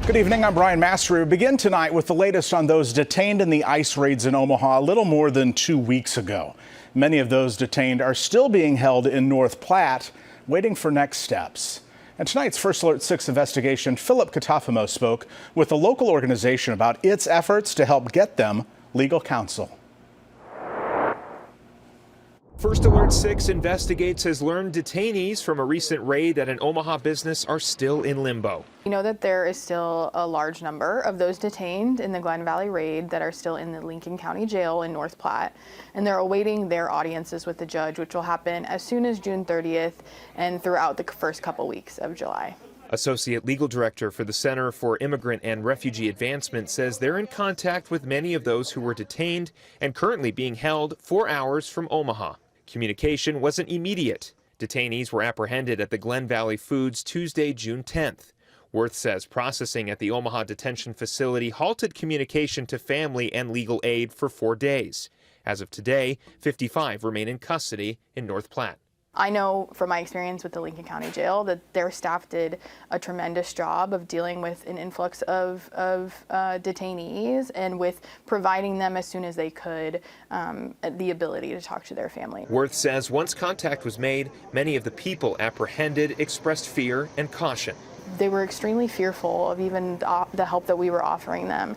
Good evening, I'm Brian Mastery. We begin tonight with the latest on those detained in the ICE raids in Omaha a little more than 2 weeks ago. Many of those detained are still being held in North Platte, waiting for next steps. And tonight's First Alert 6 investigation, Philip Katafimo spoke with a local organization about its efforts to help get them legal counsel. First Alert 6 Investigates has learned detainees from a recent raid at an Omaha business are still in limbo. We know that there is still a large number of those detained in the Glen Valley raid that are still in the Lincoln County Jail in North Platte, and they're awaiting their audiences with the judge, which will happen as soon as June 30th and throughout the first couple weeks of July. Associate Legal Director for the Center for Immigrant and Refugee Advancement says they're in contact with many of those who were detained and currently being held 4 hours from Omaha. Communication wasn't immediate. Detainees were apprehended at the Glen Valley Foods Tuesday, June 10th. Worth says processing at the Omaha detention facility halted communication to family and legal aid for 4 days. As of today, 55 remain in custody in North Platte. I know from my experience with the Lincoln County Jail that their staff did a tremendous job of dealing with an influx of detainees and with providing them as soon as they could the ability to talk to their family. Worth says once contact was made, many of the people apprehended expressed fear and caution. They were extremely fearful of even the help that we were offering them.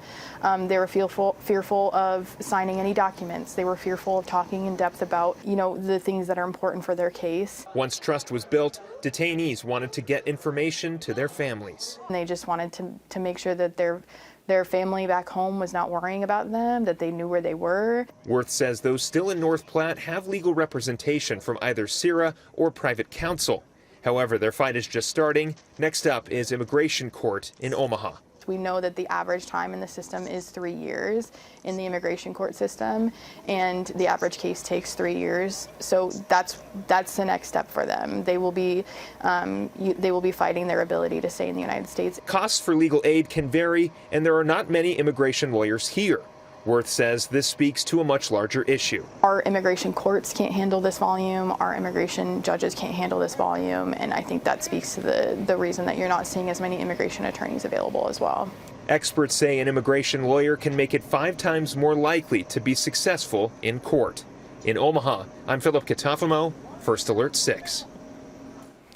They were fearful of signing any documents. They were fearful of talking in depth about, the things that are important for their case. Once trust was built, detainees wanted to get information to their families. And they just wanted to make sure that their family back home was not worrying about them, that they knew where they were. Worth says those still in North Platte have legal representation from either CIRA or private counsel. However, their fight is just starting. Next up is immigration court in Omaha. We know that the average time in the system is 3 years in the immigration court system, and the average case takes 3 years. So that's the next step for them. They will be fighting their ability to stay in the United States. Costs for legal aid can vary, and there are not many immigration lawyers here. Worth says this speaks to a much larger issue. Our immigration courts can't handle this volume. Our immigration judges can't handle this volume. And I think that speaks to the reason that you're not seeing as many immigration attorneys available as well. Experts say an immigration lawyer can make it 5 times more likely to be successful in court. In Omaha, I'm Philip Katafimo, First Alert 6.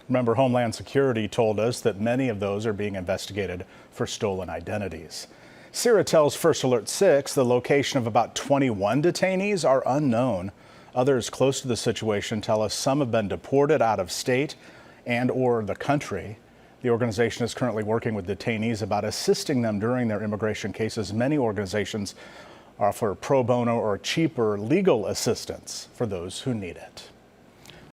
Remember, Homeland Security told us that many of those are being investigated for stolen identities. CIRA tells First Alert 6 the location of about 21 detainees are unknown. Others close to the situation tell us some have been deported out of state and or the country. The organization is currently working with detainees about assisting them during their immigration cases. Many organizations offer pro bono or cheaper legal assistance for those who need it.